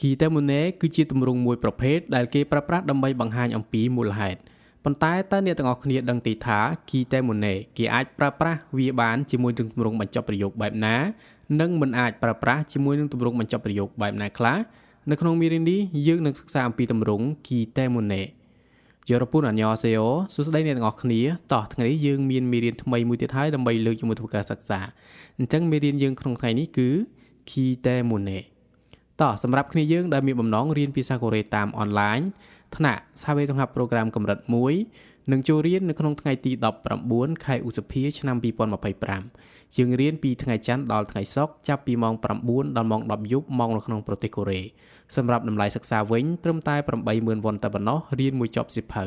Key Temune គឺជាទម្រង់មួយប្រភេទដែលគេប្រើប្រាស់ដើម្បីបង្ហាញអំពីមូលហេតុប៉ុន្តែតើអ្នកទាំងអស់គ្នាដឹងទេថា Key Temune គេអាចប្រើប្រាស់វាបានជាមួយនឹងទម្រង់បញ្ចប់ប្រយោគបែបណានិងមិនអាចប្រើប្រាស់ជាមួយនឹងទម្រង់បញ្ចប់ប្រយោគបែបណាខ្លះនៅក្នុងមេរៀននេះយើងនឹងសិក្សាអំពីទម្រង់ Key Temune យរពុនអញ្ញោសេអូសួស្តីអ្នកទាំងអស់គ្នាតោះថ្ងៃនេះយើងមានមេរៀនថ្មីមួយទៀតហើយដើម្បីលើកជាមួយធ្វើការសិក្សាអញ្ចឹងមេរៀនយើងក្នុងថ្ងៃនេះគឺ Key Temune តោះសម្រាប់គ្នាយើងដែលមានបំណងរៀនភាសាកូរ៉េតាមអនឡាញថ្នាក់សាវេទង្ហាប់ប្រូក្រាមកម្រិត1នឹងចូលរៀននៅក្នុងថ្ងៃទី19ខែឧសភាឆ្នាំ2025យើងរៀនពីថ្ងៃច័ន្ទដល់ថ្ងៃសុក្រចាប់ពីម៉ោង9ដល់ម៉ោង10យប់ម៉ោងនៅក្នុងប្រទេសកូរ៉េសម្រាប់តម្លៃសិក្សាវិញត្រឹមតែ80000វ៉ុនតែប៉ុណ្ណោះរៀនមួយចប់សៀវភៅ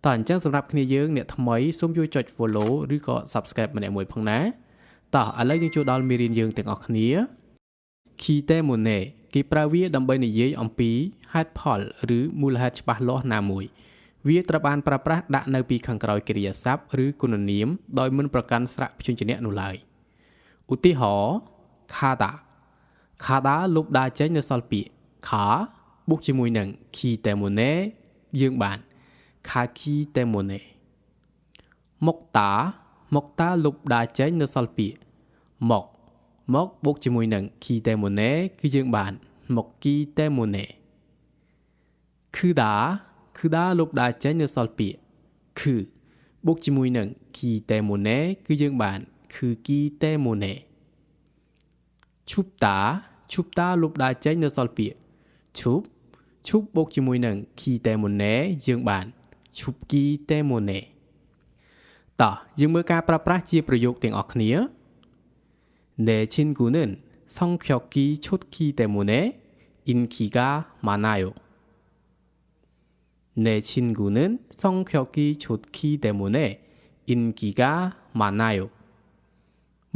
តោះអញ្ចឹងសម្រាប់គ្នាយើងអ្នកថ្មីសូមជួយចុច follow ឬក៏ subscribe ម្នាក់មួយផងណាតោះឥឡូវយើងចូលដល់មេរៀនយើងទាំងអស់គ្នា Key Temune គេប្រើវាដើម្បីនិយាយអំពីហេតុផលឬមូលហេតុច្បាស់លាស់ណាមួយវាត្រូវបានប្រើប្រាស់ដាក់នៅពីខាងក្រោយកិរិយាសព្ទឬគុណនាមដោយមិនប្រកាន់ស្រៈព្យញ្ជនៈនោះឡើយឧទាហរណ៍ khada លុបដាចេញនៅសល់ពាក្យ kha បូកជាមួយនឹង Key Temune យើងបាន Key Temune mokta លុបដាចេញនៅសល់ពាក្យ mok បូកជាមួយនឹង Key Temune គឺយើងបាន Moki Temune Kuda លុបដាចេញនៅសល់ពាក្យ Ku បូកជាមួយនឹង Key Temune គឺយើងបាន Kuki Temune Chupta លុបដាចេញនៅសល់ពាក្យ Chup បូកជាមួយនឹង Key Temune យើងបាន Chupki Temune តោះយើងមើលការប្រើប្រាស់ជាប្រយោគទាំងអស់គ្នា내 친구는 성격이 좋기 때문에 인기가 많아요. 내 친구는 성격이 좋기 때문에 인기가 많아요.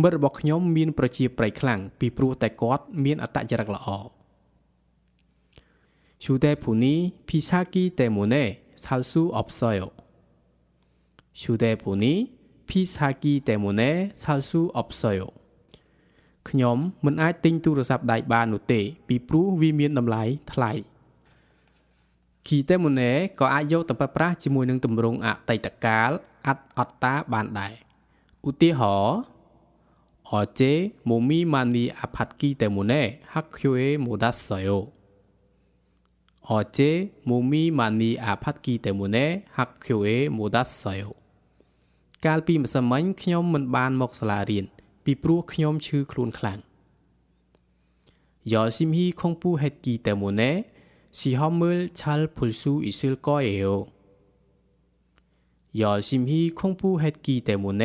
មិត្តរបស់ខ្ញុំមានប្រជាប្រិយខ្លាំងពីព្រោះតែគាត់មានអត្តចរិតល្អ 휴대폰이 비싸기 때문에 살 수 없어요. 휴대폰이 비싸기 때문에 살 수 없어요. ខ្ញុំមិនអាចទិញទូរស័ព្ទដៃបាននោះទេពីព្រោះវាមានតម្លៃថ្លៃ Key Temune ក៏អាចយកទៅប្រើប្រាស់ជាមួយនឹងទម្រង់អតីតកាលអត្តតាបានដែរឧទាហរណ៍ 어제 몸이 많이 아팠기 때문에 학교에 못 왔어요. 어제 몸이 많이 아팠기 때문에 학교에 못 왔어요. កាលពីម្សិលមិញខ្ញុំមិនបានមកសាលារៀនពីព្រោះខ្ញុំឈឺខ្លួនខ្លាំង 열심히 공부했기 때문에 시험을 잘 볼 수 있을 거예요. 열심히 공부했기 때문에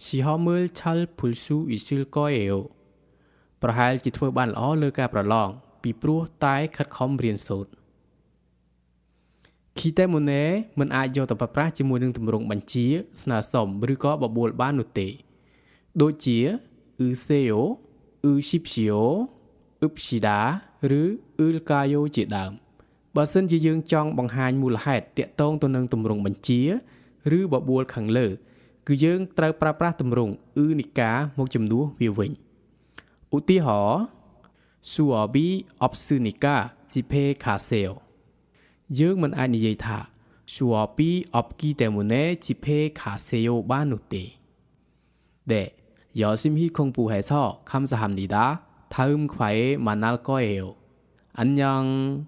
시험을 잘 볼 수 있을 거예요. ប្រហែលជាធ្វើបានល្អលើការប្រឡងពីព្រោះតែខិតខំរៀនសូត្រ Key Temune មិនអាចយកទៅប្រើប្រាស់ជាមួយនឹងទម្រង់បញ្ជាស្នើសុំឬក៏បបួលបាននោះទេដូចជា Useo, Ushipshio, Upshida ឬ Ulkayo ជាដើមបើសិនជាយើងចង់បង្ហាញមូលហេតុតាក់ទងទៅនឹងទម្រង់បញ្ជាឬបបួលខាងលើគឺយើងត្រូវប្រើប្រាស់ទម្រង់ Unika មកជំនួសវាវិញឧទាហរណ៍ Suobi Opsunika Jipe Kaseo យើងមិនអាចនិយាយថា Suobi Opki Temune Jipe Kaseo បាននោះទេ 네, 열심히 공부해서 감사합니다. 다음 과에 만날 거예요. 안녕.